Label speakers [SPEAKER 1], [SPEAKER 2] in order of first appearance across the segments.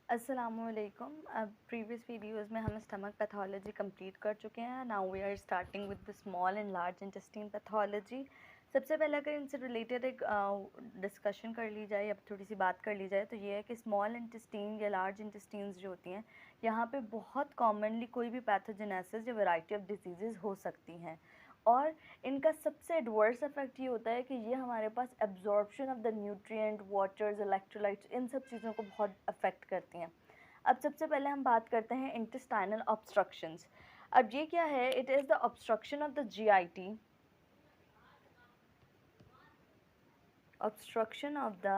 [SPEAKER 1] अस्सलामुअलैकुम। अब previous videos में हम स्टमक पैथोलॉजी कंप्लीट कर चुके हैं। Now we are starting with the small and large intestine pathology. सबसे पहले अगर इनसे रिलेटेड एक डिस्कशन कर ली जाए या थोड़ी सी बात कर ली जाए तो ये है कि स्मॉल इंटेस्टाइन या लार्ज इंटेस्टाइन्स जो होती हैं, यहाँ पे बहुत कॉमनली कोई भी पैथोजेनेसिस या वैरायटी ऑफ डिजीज़ हो सकती हैं। और इनका सबसे एडवर्स इफेक्ट ये होता है कि ये हमारे पास absorption of the nutrient, waters, electrolytes, इन सब चीज़ों को बहुत अफेक्ट करती हैं। अब सबसे पहले हम बात करते हैं इंटेस्टाइनल ऑब्स्ट्रक्शंस। अब ये क्या है? It is the obstruction of the GIT, obstruction of the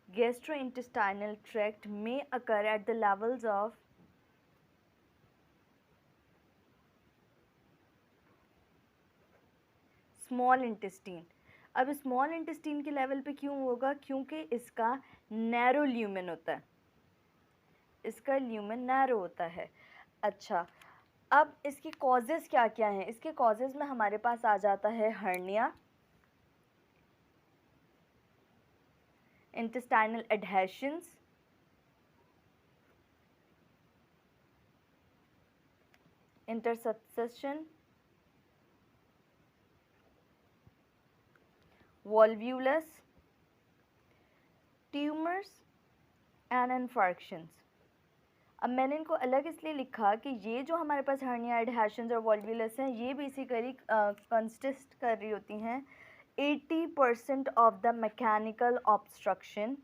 [SPEAKER 1] gastrointestinal tract may occur at the levels of small intestine. अब स्मॉल इंटेस्टीन के लेवल पे क्यों होगा? क्योंकि इसका नैरो ल्यूमेन होता है, इसका ल्यूमेन नैरो होता है। अच्छा, अब इसकी कॉजेज़ क्या क्या हैं? इसके कॉजेज़ में हमारे पास आ जाता है hernia, intestinal adhesions, interception, volvulus, tumours and infarctions. अब मैंने इनको अलग इसलिए लिखा कि ये जो हमारे पास हर्निया, एडहेशंस और वॉल्व्यूलस हैं, ये बेसिकली कंसिस्ट कर रही होती हैं 80% ऑफ द मैकेनिकल ऑब्स्ट्रक्शन,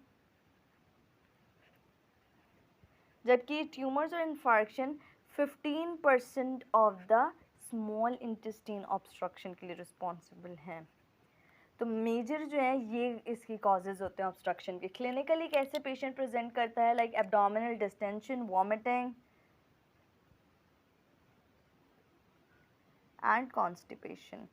[SPEAKER 1] जबकि ट्यूमर्स और infarction 15% of the small intestine obstruction के लिए रिस्पॉन्सिबल हैं। तो मेजर जो है ये इसकी कॉजेज़ होते हैं ऑब्स्ट्रक्शन के। क्लिनिकली कैसे पेशेंट प्रेजेंट करता है? Like abdominal distension, vomiting and constipation.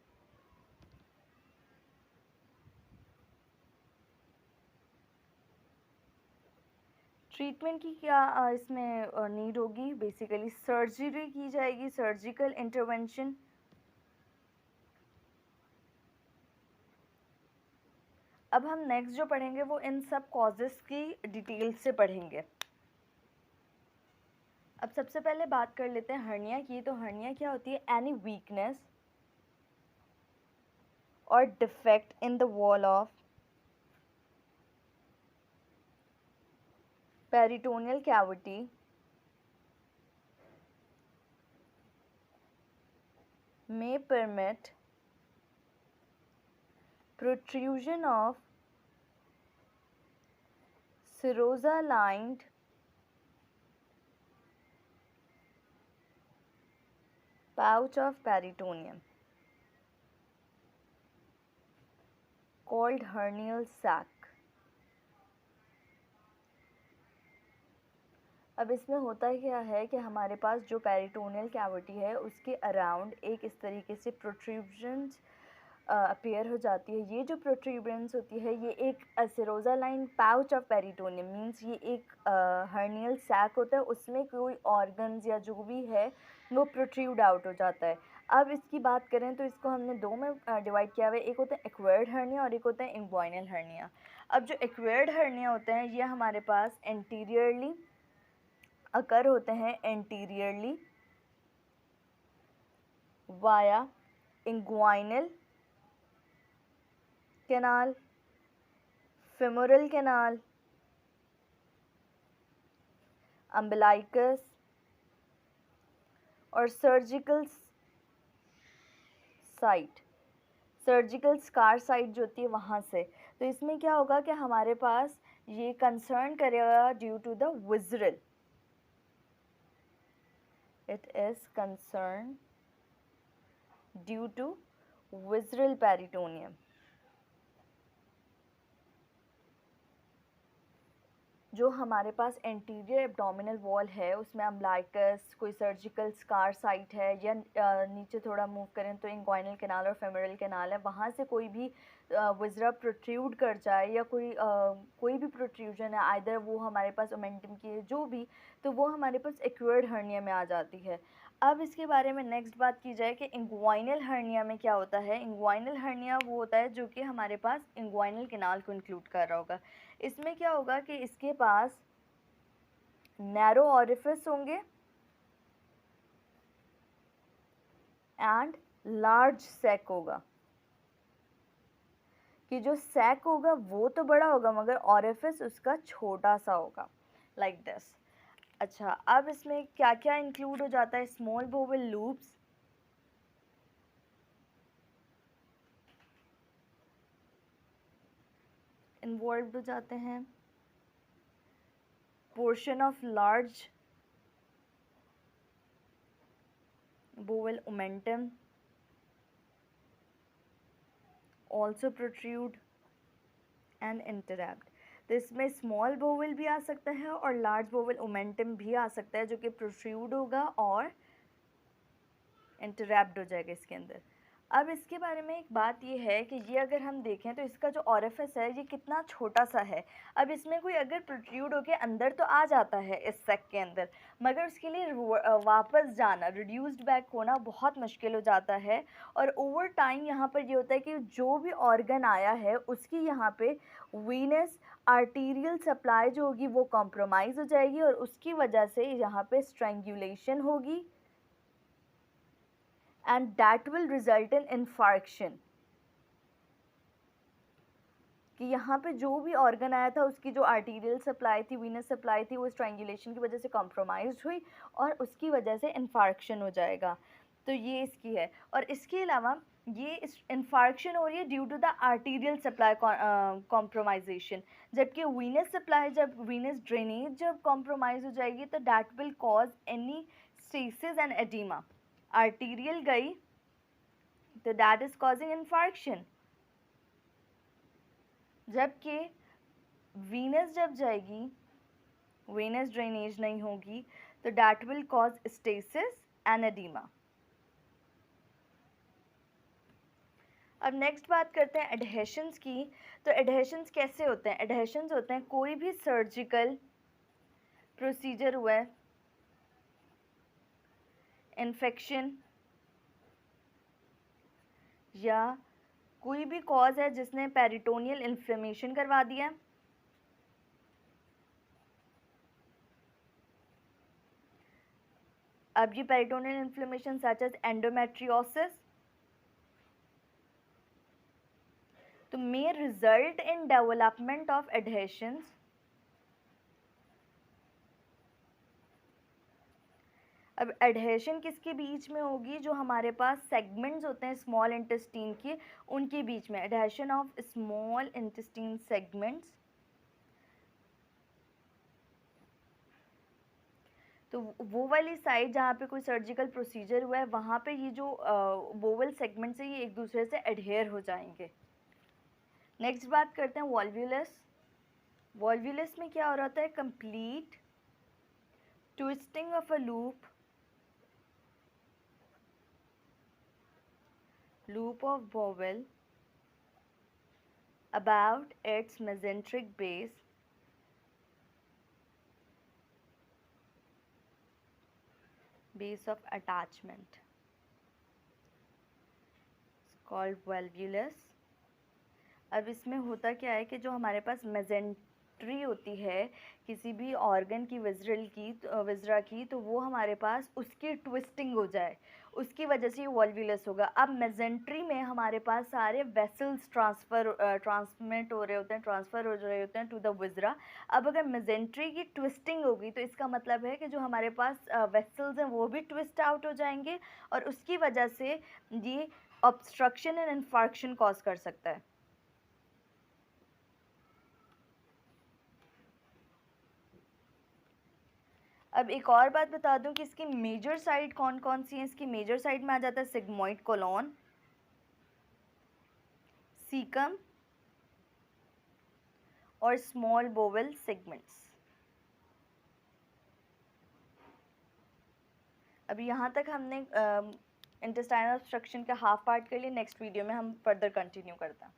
[SPEAKER 1] Treatment की क्या इसमें नीड होगी? बेसिकली सर्जरी की जाएगी, सर्जिकल इंटरवेंशन। अब हम नेक्स्ट जो पढ़ेंगे वो इन सब कॉजेज़ की डिटेल से पढ़ेंगे। अब सबसे पहले बात कर लेते हैं हर्निया की। तो हर्निया क्या होती है? एनी वीकनेस और defect in the wall of peritoneal cavity may permit protrusion of serosa-lined pouch of peritoneum called hernial sac। अब इसमें होता क्या है कि हमारे पास जो पेरिटोनियल कैविटी है उसके अराउंड एक इस तरीके से प्रोट्रूजन्स अपीयर हो जाती है। ये जो प्रोट्रूबरेंस होती है ये एक सेरोजा line pouch of peritoneum means ये एक हर्नियल सैक होता है, उसमें कोई ऑर्गन्स या जो भी है वो प्रोट्रूड आउट हो जाता है। अब इसकी बात करें तो इसको हमने दो में डिवाइड किया हुआ है, एक होता है एक्वायर्ड हर्निया और एक होता है इंग्वाइनल हर्निया। अब जो एक्वायर्ड हर्निया होते हैं ये हमारे पास एंटीरियरली अकर होते हैं, anteriorly via inguinal canal, femoral canal, umbilicus और surgical site, surgical scar site जो होती है वहाँ से। तो इसमें क्या होगा कि हमारे पास ये कंसर्न करेगा due to the visceral, it is concerned due to visceral peritoneum। जो हमारे पास एंटीरियर एब्डोमिनल वॉल है उसमें अम्बलाइकस, कोई सर्जिकल स्कार साइट है, या नीचे थोड़ा मूव करें तो इंग्वाइनल कैनाल और फेमोरल कैनाल है, वहाँ से कोई भी विज़रा प्रोट्रूड कर जाए या कोई भी प्रोट्रूजन है, आइदर वो हमारे पास ओमेंटम की है जो भी, तो वो हमारे पास एक्वायर्ड हर्निया में आ जाती है। अब इसके बारे में नेक्स्ट बात की जाए कि इंग्वाइनल हर्निया में क्या होता है। इंग्वाइनल हर्निया वो होता है जो कि हमारे पास इंग्वाइनल कैनाल को इंक्लूड कर रहा होगा। इसमें क्या होगा कि इसके पास नैरो ऑरिफिस होंगे एंड लार्ज सैक होगा, कि जो सैक होगा वो तो बड़ा होगा मगर ऑरिफिस उसका छोटा सा होगा, लाइक दिस। अच्छा, अब इसमें क्या क्या इंक्लूड हो जाता है? स्मॉल बोवेल लूप्स, इन्वॉल्व हो जाते हैं, portion of large bowel omentum also protrude and entrap. तो इसमें स्मॉल बोवेल भी आ सकता है और लार्ज बोवेल ओमेंटम भी आ सकता है, जो कि प्रोट्रूड होगा और इंटरैप्ट हो जाएगा इसके अंदर। अब इसके बारे में एक बात ये है कि ये अगर हम देखें तो इसका जो ऑरिफिस है ये कितना छोटा सा है। अब इसमें कोई अगर प्रोट्रूड होके अंदर तो आ जाता है इस सैक के अंदर, मगर उसके लिए वापस जाना, रिड्यूस्ड बैक होना बहुत मुश्किल हो जाता है। और ओवर टाइम यहाँ पर ये होता है कि जो भी ऑर्गन आया है उसकी यहाँ पे वीनस आर्टीरियल सप्लाई जो होगी वो कॉम्प्रोमाइज़ हो जाएगी और उसकी वजह से यहाँ पे स्ट्रेंगुलेशन होगी and that will result in infarction। कि यहाँ पे जो भी ऑर्गन आया था उसकी जो आर्टीरियल सप्लाई थी, वीनस सप्लाई थी, वो स्ट्रैंगुलेशन की वजह से कॉम्प्रोमाइज़ हुई और उसकी वजह से इन्फार्क्शन हो जाएगा। तो ये इसकी है। और इसके अलावा ये इन्फार्क्शन हो रही है due to the arterial supply compromisation, जबकि वीनस सप्लाई, जब वीनस ड्रेनेज जब कॉम्प्रोमाइज़ हो जाएगी तो that will cause any stasis and oedema. Arterial गई तो दैट इज कॉजिंग इन्फार्क्शन, जबकि वीनस जब जाएगी, वीनस ड्रेनेज नहीं होगी तो that will cause stasis and oedema. अब नेक्स्ट बात करते हैं एडहेशंस की। तो एडहेशंस कैसे होते हैं? एडहेशंस होते हैं कोई भी सर्जिकल प्रोसीजर हुआ है, इन्फेक्शन या कोई भी कॉज है जिसने पेरिटोनियल इन्फ्लेमेशन करवा दिया, अब ये peritoneal inflammation such as endometriosis तो may result in development of adhesions। अब एडहेशन किसके बीच में होगी? जो हमारे पास सेगमेंट्स होते हैं स्मॉल इंटेस्टीन के, उनके बीच में adhesion of small intestine segments. तो वो वाली साइड जहाँ पे कोई सर्जिकल प्रोसीजर हुआ है वहाँ पे ये जो बोवल सेगमेंट्स है ये एक दूसरे से एडहेयर हो जाएंगे। नेक्स्ट बात करते हैं वॉल्व्यूलस। वॉल्व्यूलस में क्या हो रहा था? Complete twisting of a loop of bowel about its mesenteric base of attachment, it's called volvulus। अब इसमें होता क्या है कि जो हमारे पास मेजेंट्री होती है किसी भी ऑर्गन की विजरा की तो वो हमारे पास उसकी ट्विस्टिंग हो जाए, उसकी वजह से ये वॉल्व्यूलस होगा। अब मेजेंट्री में हमारे पास सारे वेसल्स ट्रांसफर हो रहे होते हैं टू द विजरा। अब अगर मेजेंट्री की ट्विस्टिंग होगी तो इसका मतलब है कि जो हमारे पास वेसल्स हैं वो भी ट्विस्ट आउट हो जाएंगे और उसकी वजह से ये ऑब्स्ट्रक्शन एंड इन्फार्क्शन कॉज कर सकता है। अब एक और बात बता दूं कि इसकी मेजर साइड कौन कौन सी है। इसकी मेजर साइड में आ जाता है सिग्मोइड कोलोन, सीकम और स्मॉल बोवेल सेगमेंट्स। अब यहाँ तक हमने इंटेस्टाइनल ऑब्स्ट्रक्शन का हाफ पार्ट कर लिया। नेक्स्ट वीडियो में हम फर्दर कंटिन्यू करते हैं।